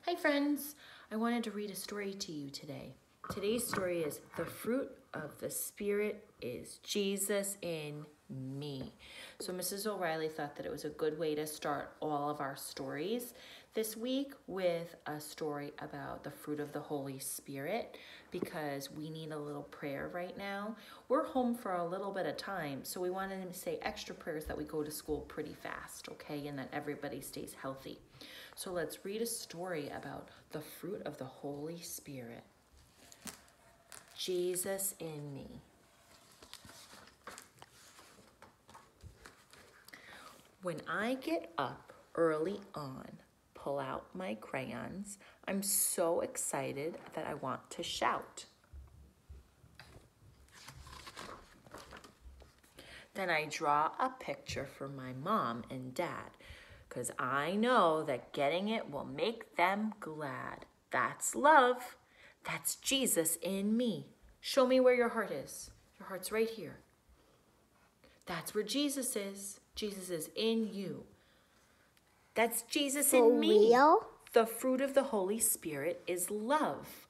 Hi friends, I wanted to read a story to you today. Today's story is The Fruit of the Spirit is Jesus in Me. So Mrs. O'Reilly thought that it was a good way to start all of our stories this week with a story about the fruit of the Holy Spirit because we need a little prayer right now. We're home for a little bit of time, so we wanted to say extra prayers that we go to school pretty fast, okay, and that everybody stays healthy. So let's read a story about the fruit of the Holy Spirit. Jesus in me. When I get up early on, pull out my crayons, I'm so excited that I want to shout. Then I draw a picture for my mom and dad, because I know that getting it will make them glad. That's love. That's Jesus in me. Show me where your heart is. Your heart's right here. That's where Jesus is. Jesus is in you. That's Jesus in me. Real? The fruit of the Holy Spirit is love.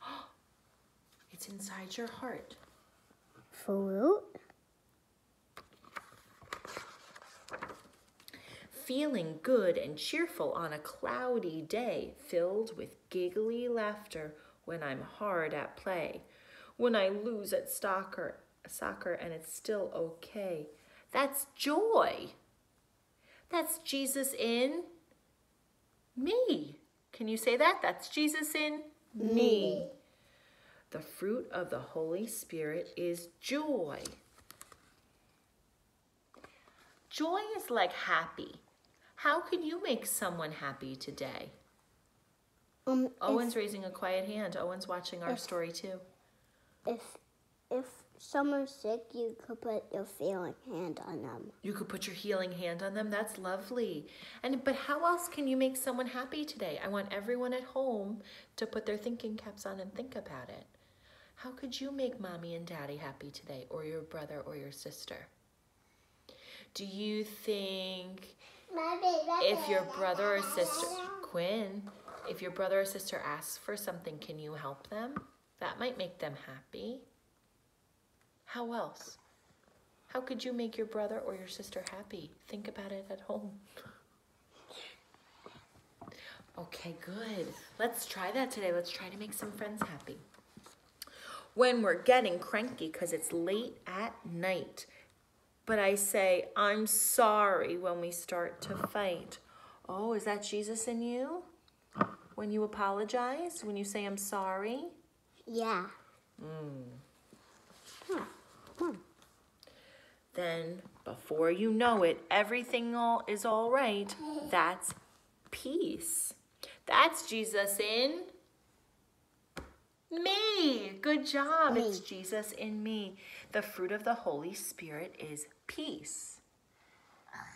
It's inside your heart. Fruit? Feeling good and cheerful on a cloudy day, filled with giggly laughter when I'm hard at play. When I lose at soccer and it's still okay. That's joy. That's Jesus in me. Can you say that? That's Jesus in me. The fruit of the Holy Spirit is joy. Joy is like happy. How can you make someone happy today? Owen's raising a quiet hand. Owen's watching our story too. If someone's sick, you could put your healing hand on them. You could put your healing hand on them. That's lovely. But how else can you make someone happy today? I want everyone at home to put their thinking caps on and think about it. How could you make mommy and daddy happy today, or your brother or your sister? Do you think if your brother or sister, Quinn, if your brother or sister asks for something, can you help them? That might make them happy. How else? How could you make your brother or your sister happy? Think about it at home. Okay, good. Let's try that today. Let's try to make some friends happy. When we're getting cranky because it's late at night, but I say, I'm sorry when we start to fight. Oh, is that Jesus in you? When you apologize? When you say, I'm sorry? Yeah. Then, before you know it, everything is all right. That's peace. That's Jesus in me. Good job. It's Jesus in me. The fruit of the Holy Spirit is peace.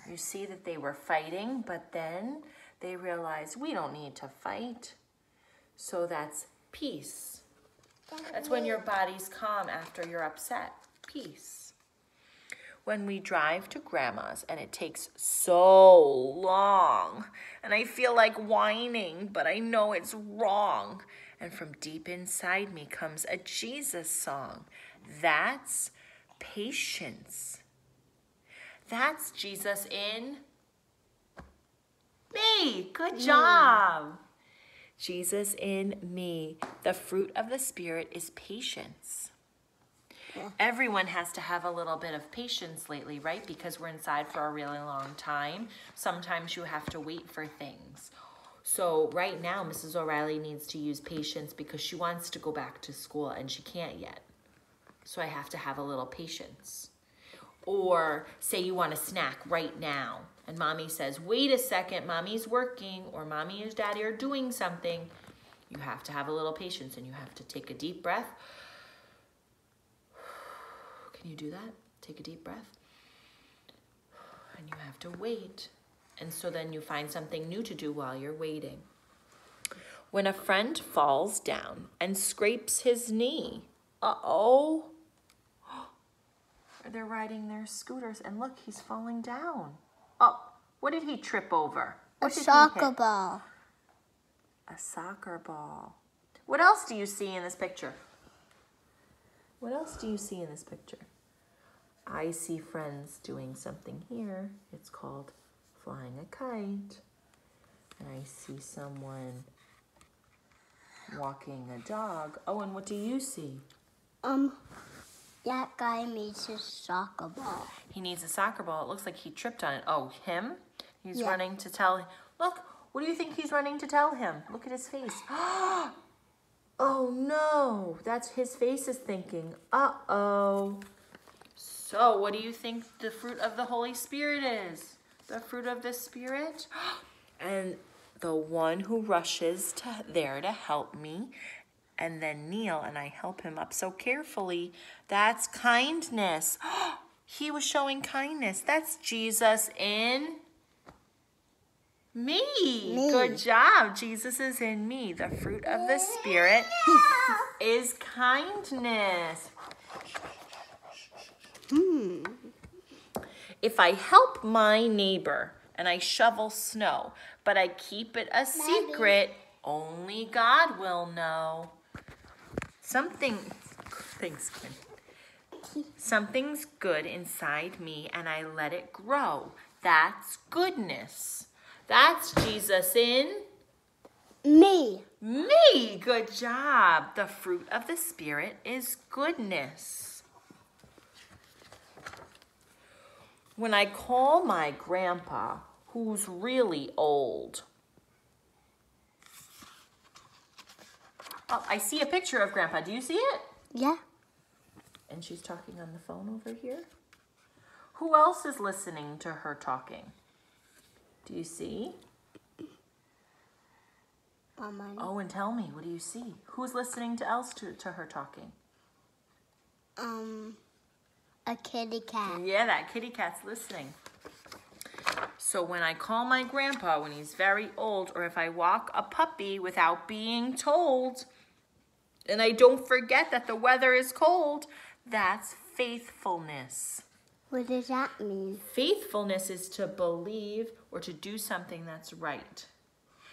You see that they were fighting, but then they realized we don't need to fight. So that's peace. That's when your body's calm after you're upset. Peace. When we drive to Grandma's and it takes so long and I feel like whining, but I know it's wrong. And from deep inside me comes a Jesus song. That's patience. That's Jesus in me. Good job. Jesus in me. The fruit of the Spirit is patience. Yeah. Everyone has to have a little bit of patience lately, right? Because we're inside for a really long time. Sometimes you have to wait for things. So right now, Mrs. O'Reilly needs to use patience because she wants to go back to school and she can't yet. So I have to have a little patience. Or say you want a snack right now and mommy says, wait a second, mommy's working, or mommy and daddy are doing something. You have to have a little patience and you have to take a deep breath. Can you do that? Take a deep breath. And you have to wait. And so then you find something new to do while you're waiting. When a friend falls down and scrapes his knee, uh-oh. They're riding their scooters and look, he's falling down. Oh, what did he trip over? What a soccer ball. a soccer ball. What else do you see in this picture? What else do you see in this picture? I see friends doing something here. It's called flying a kite. And I see someone walking a dog. Oh, and what do you see? That guy needs a soccer ball. He needs a soccer ball. It looks like he tripped on it. Oh, him? He's Yeah. running to tell... Look, what do you think he's running to tell him? Look at his face. Oh, no. That's his face is thinking. Uh-oh. So, what do you think the fruit of the Holy Spirit is? The fruit of the Spirit? And the one who rushes there to help me and then kneel and I help him up so carefully, that's kindness. He was showing kindness. That's Jesus in me. Good job. Jesus is in me. The fruit of the Spirit is kindness. If I help my neighbor and I shovel snow, but I keep it a secret, only God will know. Thanks, Quinn. Something's good inside me and I let it grow. That's goodness. That's Jesus in me. Me. Good job. The fruit of the Spirit is goodness. When I call my grandpa, who's really old. Oh, I see a picture of Grandpa. Do you see it? Yeah. And she's talking on the phone over here. Who else is listening to her talking? Do you see? Oh, and tell me, what do you see? Who's listening to her talking? A kitty cat. Yeah, that kitty cat's listening. So when I call my grandpa when he's very old, or if I walk a puppy without being told, and I don't forget that the weather is cold, that's faithfulness. What does that mean? Faithfulness is to believe or to do something that's right.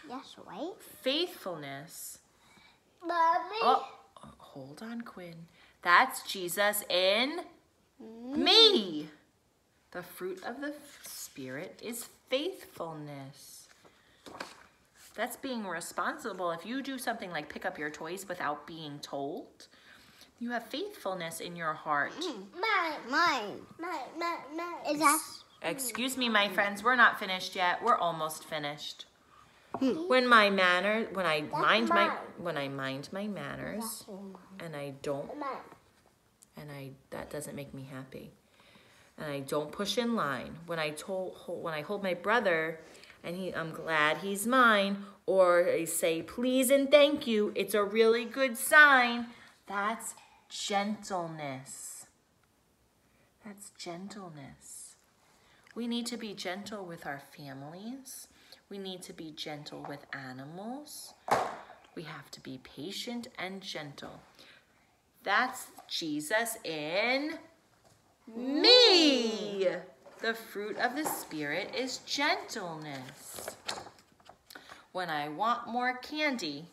That's right. Faithfulness. Mommy. Oh, hold on, Quinn. That's Jesus in me. The fruit of the Spirit is faithfulness. That's being responsible. If you do something like pick up your toys without being told, you have faithfulness in your heart. Mine. Is that? Excuse me, my friends, we're not finished yet. We're almost finished. When I mind my manners, and I don't, that doesn't make me happy. And I don't push in line. When I hold my brother, and I'm glad he's mine, or I say please and thank you, it's a really good sign. That's gentleness. That's gentleness. We need to be gentle with our families. We need to be gentle with animals. We have to be patient and gentle. That's Jesus in me. The fruit of the Spirit is gentleness. When I want more candy,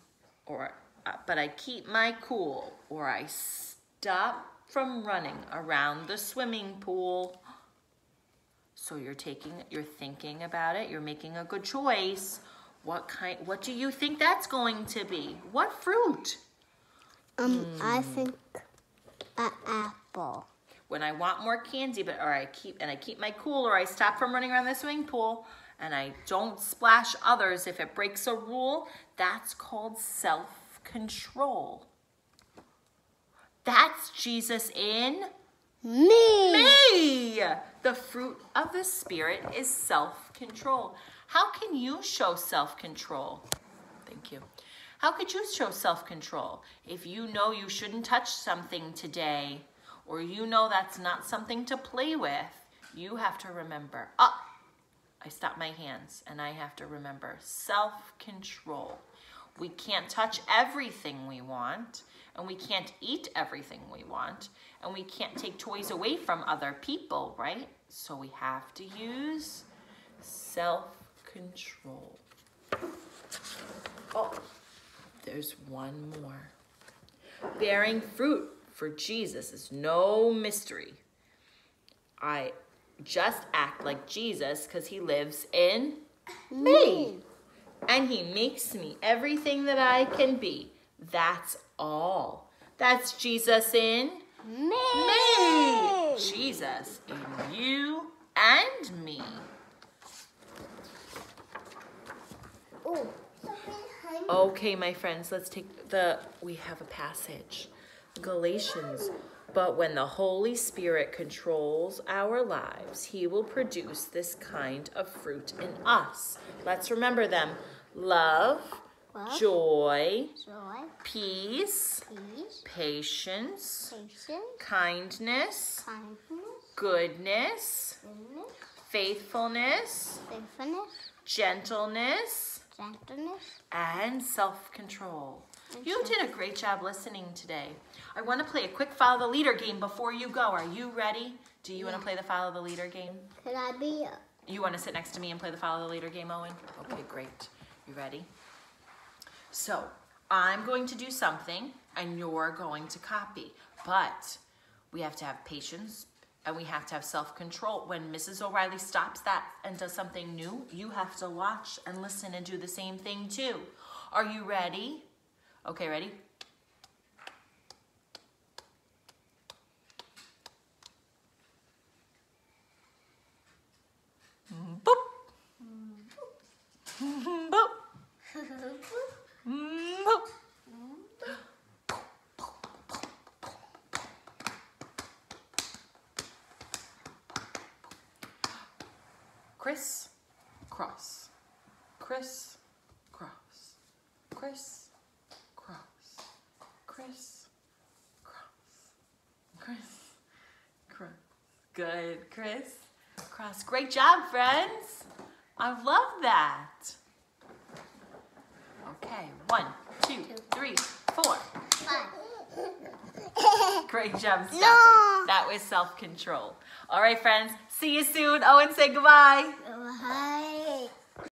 but I keep my cool, or I stop from running around the swimming pool. So you're thinking about it, you're making a good choice. What do you think that's going to be? What fruit? I think an apple. When I want more candy, I keep my cool, or I stop from running around the swimming pool, and I don't splash others if it breaks a rule, that's called self-control. That's Jesus in me. The fruit of the Spirit is self-control. How can you show self-control? Thank you. How could you show self-control if you know you shouldn't touch something today, or you know that's not something to play with? You have to remember, I stopped my hands, and I have to remember self-control. We can't touch everything we want, and we can't eat everything we want, and we can't take toys away from other people, right? So we have to use self-control. Oh. There's one more. Bearing fruit for Jesus is no mystery. I just act like Jesus because he lives in me. And he makes me everything that I can be. That's all. That's Jesus in me. Jesus in you and me. Okay, my friends, let's take we have a passage. Galatians. But when the Holy Spirit controls our lives, he will produce this kind of fruit in us. Let's remember them. Love, joy, peace, patience, kindness, goodness, faithfulness, gentleness, and self-control. You did a great job listening today. I want to play a quick follow the leader game before you go. Are you ready? Do you want to play the follow the leader game? Could I be? You want to sit next to me and play the follow the leader game, Owen? Okay, great. You ready? So, I'm going to do something and you're going to copy. But we have to have patience and we have to have self-control. When Mrs. O'Reilly stops that and does something new, you have to watch and listen and do the same thing too. Are you ready? Okay, ready? Boop. Boop. Boop. Criss, cross, criss, cross, criss, cross, criss, cross, criss, cross. Good, Criss, cross. Great job, friends. I love that. Okay, 1, 2, 3, 4. 5. Great job, Stephanie. No. That was self-control. All right, friends. See you soon. Owen, say goodbye. Bye.